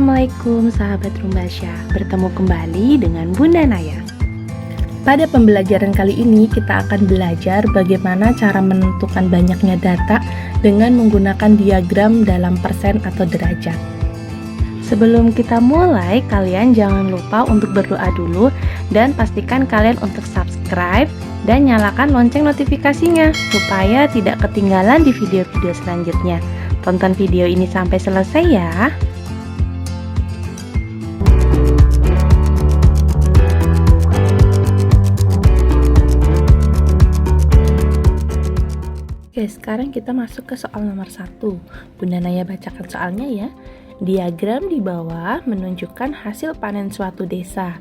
Assalamualaikum sahabat Rumbasya, bertemu kembali dengan Bunda Naya. Pada pembelajaran kali ini kita akan belajar bagaimana cara menentukan banyaknya data dengan menggunakan diagram dalam persen atau derajat. Sebelum kita mulai, kalian jangan lupa untuk berdoa dulu dan pastikan kalian untuk subscribe dan nyalakan lonceng notifikasinya supaya tidak ketinggalan di video-video selanjutnya. Tonton video ini sampai selesai ya. Oke, sekarang kita masuk ke soal nomor 1. Bunda Naya bacakan soalnya ya. Diagram di bawah menunjukkan hasil panen suatu desa.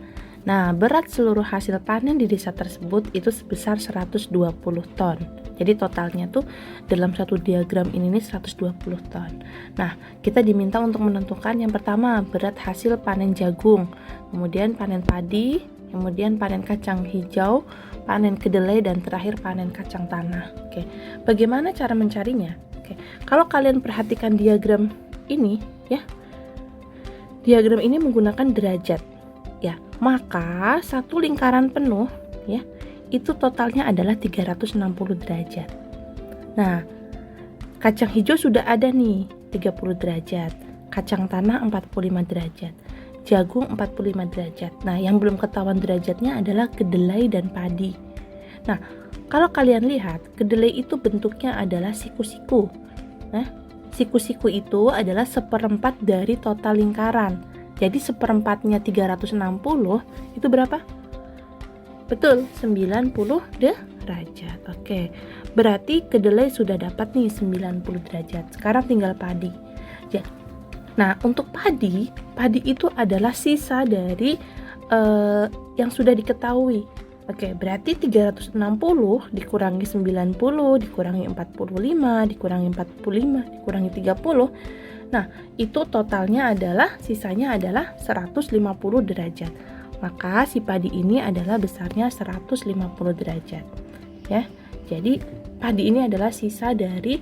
Nah, berat seluruh hasil panen di desa tersebut itu sebesar 120 ton. Jadi totalnya tuh dalam satu diagram ini nih 120 ton. Nah, kita diminta untuk menentukan yang pertama berat hasil panen jagung, kemudian panen padi, kemudian panen kacang hijau, panen kedelai, dan terakhir panen kacang tanah. Oke, bagaimana cara mencarinya? Oke, kalau kalian perhatikan diagram ini ya, diagram ini menggunakan derajat ya, maka satu lingkaran penuh ya itu totalnya adalah 360 derajat. Nah, kacang hijau sudah ada nih 30 derajat, kacang tanah 45 derajat, jagung 45 derajat. Nah, yang belum ketahuan derajatnya adalah kedelai dan padi. Nah, kalau kalian lihat, kedelai itu bentuknya adalah siku-siku. Nah, siku-siku itu adalah seperempat dari total lingkaran. Jadi seperempatnya 360 itu berapa? Betul, 90 derajat. Oke, berarti kedelai sudah dapat nih 90 derajat. Sekarang tinggal padi. Ya. Nah, untuk padi itu adalah sisa dari yang sudah diketahui. Oke, berarti 360 dikurangi 90, dikurangi 45, dikurangi 45, dikurangi 30. Nah, itu totalnya adalah, sisanya adalah 150 derajat. Maka si padi ini adalah besarnya 150 derajat. Ya. Jadi, padi ini adalah sisa dari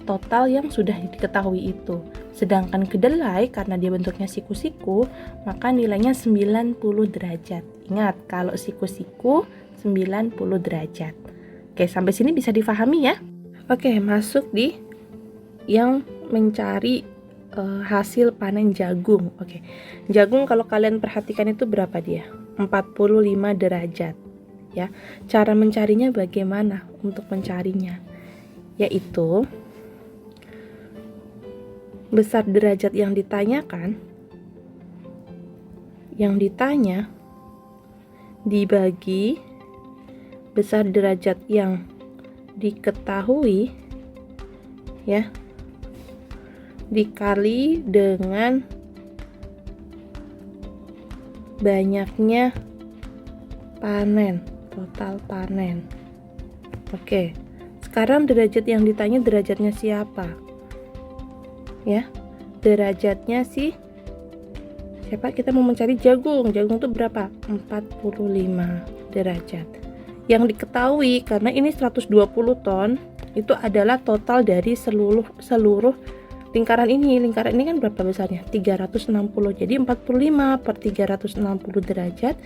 total yang sudah diketahui itu. Sedangkan kedelai karena dia bentuknya siku-siku, maka nilainya 90 derajat. Ingat, kalau siku-siku 90 derajat. Oke, sampai sini bisa difahami ya? Oke, masuk di yang mencari hasil panen jagung. Oke. Jagung kalau kalian perhatikan itu berapa dia? 45 derajat. Ya. Cara mencarinya bagaimana untuk mencarinya? Yaitu besar derajat yang ditanyakan, yang ditanya dibagi besar derajat yang diketahui ya, dikali dengan banyaknya panen, total panen. Oke, sekarang derajat yang ditanya derajatnya siapa? Ya, derajatnya siapa? Kita mau mencari jagung. Jagung itu berapa? 45 derajat. Yang diketahui karena ini 120 ton, itu adalah total dari seluruh lingkaran ini. Lingkaran ini kan berapa besarnya? 360. Jadi 45 per 360 derajat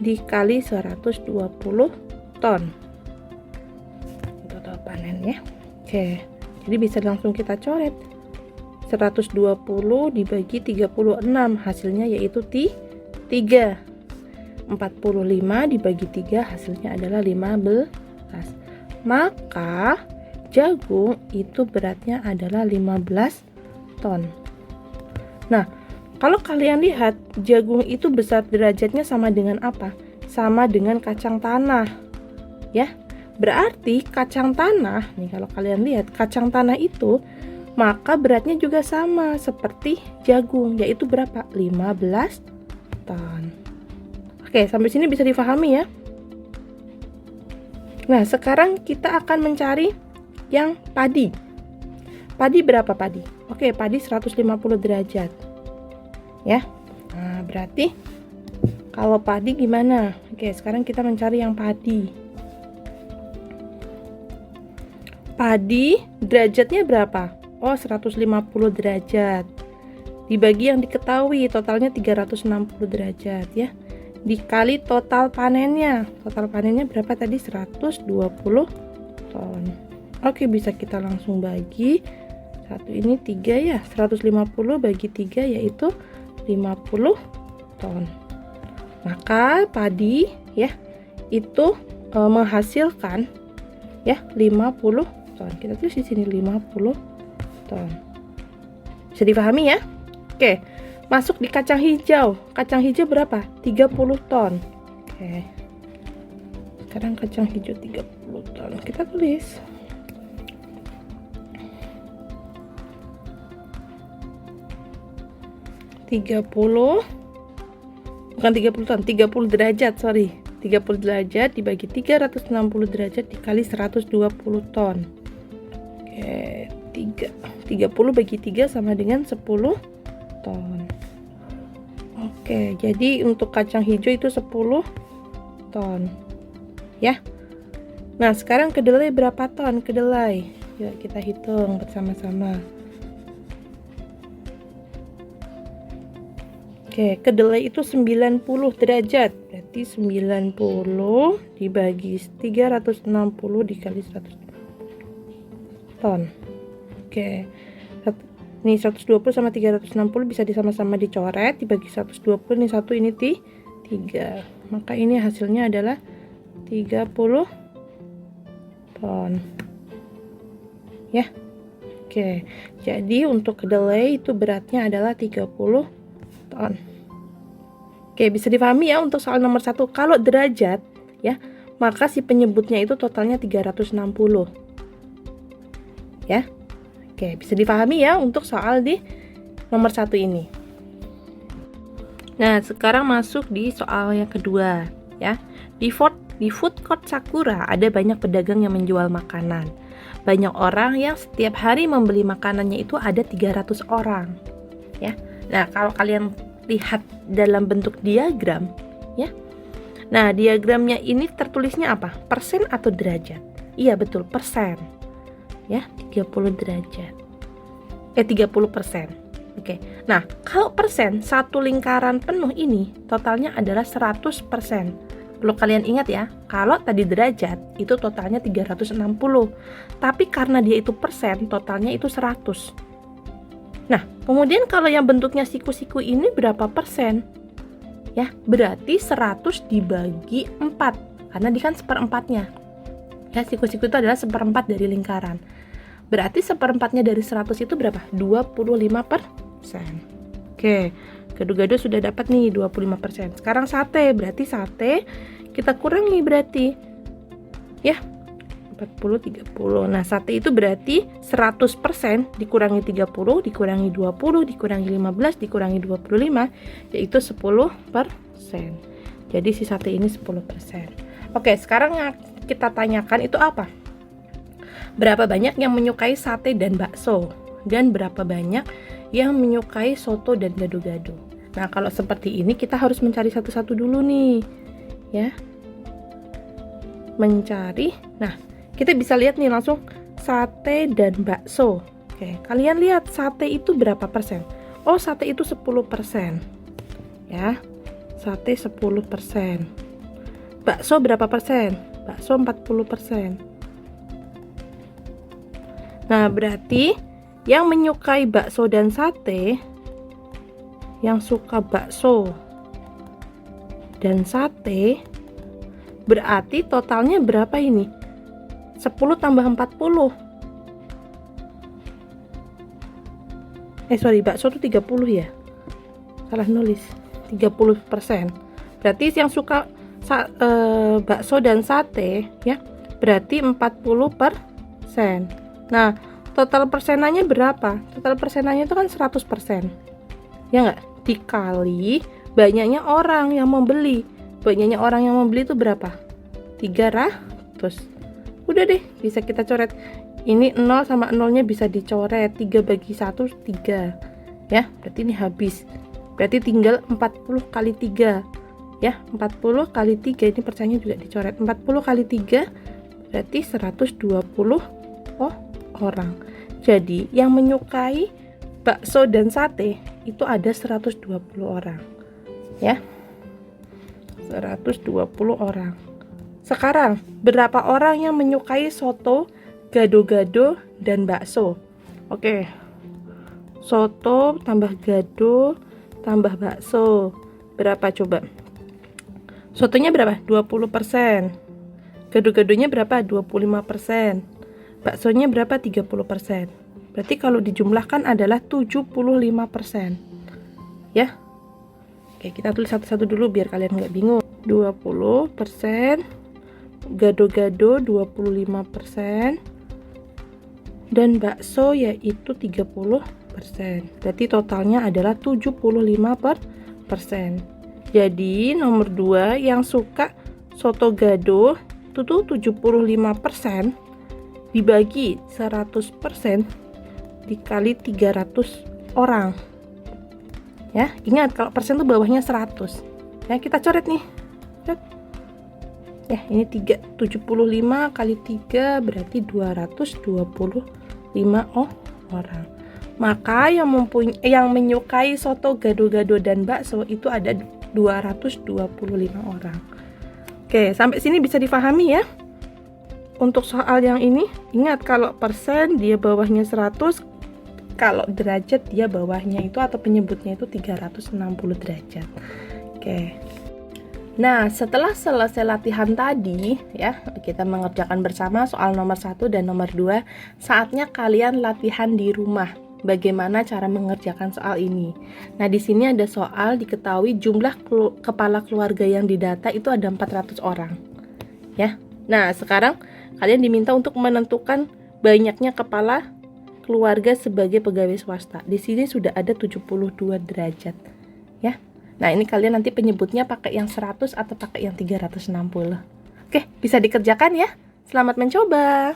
dikali 120 ton. Total panen ya. Oke. Jadi bisa langsung kita coret. 120 dibagi 36 hasilnya yaitu 3. 45 dibagi 3 hasilnya adalah 15. Maka jagung itu beratnya adalah 15 ton. Nah, kalau kalian lihat jagung itu besar derajatnya sama dengan apa? Sama dengan kacang tanah. Ya. Berarti kacang tanah, nih kalau kalian lihat kacang tanah itu maka beratnya juga sama seperti jagung, yaitu berapa? 15 ton. Oke, sampai sini bisa difahami ya? Nah, sekarang kita akan mencari yang padi. Padi berapa padi? Oke, padi 150 derajat. Ya. Nah, berarti kalau padi gimana? Oke, sekarang kita mencari yang padi. Padi derajatnya berapa? Oh, 150 derajat. dibagi yang diketahui, totalnya 360 derajat ya, dikali total panennya. Total panennya berapa tadi? 120 ton. Oke, bisa kita langsung bagi. Satu ini 3 ya, 150 bagi 3 yaitu 50 ton. Maka padi ya itu menghasilkan ya 50 ton. Kita tulis di sini 50 ton. Bisa dipahami ya? Oke, masuk di kacang hijau. Kacang hijau berapa? 30 ton. Oke. Sekarang kacang hijau 30 ton. Kita tulis. Bukan 30 ton, 30 derajat, sorry. 30 derajat dibagi 360 derajat dikali 120 ton. Oke, 30 bagi 3 sama dengan 10 ton. Oke, jadi untuk kacang hijau itu 10 ton. Ya. Nah, sekarang kedelai berapa ton? Kedelai. Yuk kita hitung bersama-sama. Oke, kedelai itu 90 derajat. Berarti 90 dibagi 360 dikali 100 ton. Oke. Ini 120 sama 360 bisa disama-sama dicoret, dibagi 120, ini 1, ini 3. Maka ini hasilnya adalah 30 ton. Ya. Oke. Jadi untuk kedelai itu beratnya adalah 30 ton. Oke, bisa dipahami ya untuk soal nomor 1. Kalau derajat ya, maka si penyebutnya itu totalnya 360. Ya. Oke, bisa dipahami ya untuk soal di nomor 1 ini. Nah, sekarang masuk di soal yang kedua ya. Di food court Sakura ada banyak pedagang yang menjual makanan. Banyak orang yang setiap hari membeli makanannya itu ada 300 orang. Ya. Nah, kalau kalian lihat dalam bentuk diagram ya. Nah, diagramnya ini tertulisnya apa? Persen atau derajat? Iya, betul, persen. Ya, 30 derajat. 30%. Oke. Nah, kalau persen, satu lingkaran penuh ini totalnya adalah 100%. Perlu kalian ingat ya, kalau tadi derajat itu totalnya 360. Tapi karena dia itu persen, totalnya itu 100. Nah, kemudian kalau yang bentuknya siku-siku ini berapa persen? Ya, berarti 100 dibagi 4. Karena dia kan seperempatnya. Ya, siku-siku itu adalah seperempat dari lingkaran. Berarti seperempatnya dari 100 itu berapa? 25%. Oke, gado-gado sudah dapat nih 25%. Sekarang sate, berarti sate kita kurangi berarti. Ya, 40, 30. Nah, sate itu berarti 100% dikurangi 30, dikurangi 20, dikurangi 15, dikurangi 25, yaitu 10%. Jadi si sate ini 10%. Oke, sekarang yang kita tanyakan itu apa? Berapa banyak yang menyukai sate dan bakso? Dan berapa banyak yang menyukai soto dan gado-gado? Nah, kalau seperti ini kita harus mencari satu-satu dulu nih. Ya. Mencari. Nah, kita bisa lihat nih langsung sate dan bakso. Oke, kalian lihat sate itu berapa persen? Oh, sate itu 10%. Ya, sate 10%. Bakso berapa persen? Bakso 40%. Nah, berarti yang menyukai bakso dan sate, yang suka bakso dan sate, berarti totalnya berapa ini? 10 tambah 40. Bakso itu 30 ya. Salah nulis. 30%. Berarti yang suka bakso dan sate ya, berarti 40%. Nah, total persenannya berapa? Total persenannya itu kan 100%. Ya enggak? Dikali banyaknya orang yang membeli. Banyaknya orang yang membeli itu berapa? 300. Udah deh, bisa kita coret. Ini 0 sama 0-nya bisa dicoret. 3 bagi 1, 3. Ya, berarti ini habis. Berarti tinggal 40 kali 3. Ya, 40 kali 3. Ini persennya juga dicoret. 40 kali 3 berarti 120 orang. Jadi, yang menyukai bakso dan sate itu ada 120 orang. Ya. 120 orang. Sekarang, berapa orang yang menyukai soto, gado-gado, dan bakso? Oke. Soto tambah gado tambah bakso. Berapa coba? Sotonya berapa? 20%. Gado-gadonya berapa? 25%. Baksonya berapa? 30%. Berarti kalau dijumlahkan adalah 75%. Ya. Oke, kita tulis satu-satu dulu biar kalian nggak bingung. 20%, gado-gado 25%, dan bakso yaitu 30%. Berarti totalnya adalah 75%. Jadi nomor 2 yang suka soto gado itu tuh 75% dibagi 100% dikali 300 orang. Ya, ingat kalau persen tuh bawahnya 100. Ya, kita coret nih. Ya, ini 75 kali 3 berarti 225 orang. Maka yang menyukai soto gado-gado dan bakso itu ada 225 orang. Oke, sampai sini bisa difahami ya. Untuk soal yang ini, ingat kalau persen dia bawahnya 100, kalau derajat dia bawahnya itu atau penyebutnya itu 360 derajat. Oke. Nah, setelah selesai latihan tadi, ya, kita mengerjakan bersama soal nomor 1 dan nomor 2, saatnya kalian latihan di rumah. Bagaimana cara mengerjakan soal ini? Nah, di sini ada soal diketahui jumlah kepala keluarga yang didata itu ada 400 orang. Ya. Nah, sekarang kalian diminta untuk menentukan banyaknya kepala keluarga sebagai pegawai swasta. Di sini sudah ada 72 derajat. Ya. Nah, ini kalian nanti penyebutnya pakai yang 100 atau pakai yang 360. Oke, bisa dikerjakan ya. Selamat mencoba.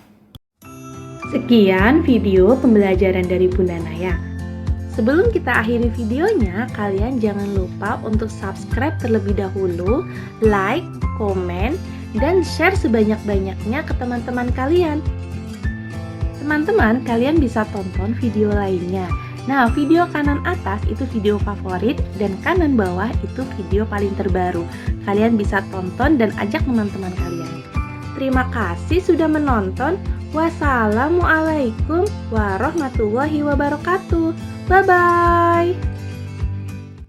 Sekian video pembelajaran dari Bunda Naya. Sebelum kita akhiri videonya, kalian jangan lupa untuk subscribe terlebih dahulu, like, komen, dan share sebanyak-banyaknya ke teman-teman kalian. Teman-teman, kalian bisa tonton video lainnya. Nah, video kanan atas itu video favorit dan kanan bawah itu video paling terbaru. Kalian bisa tonton dan ajak teman-teman kalian. Terima kasih sudah menonton. Wassalamualaikum warahmatullahi wabarakatuh. Bye-bye.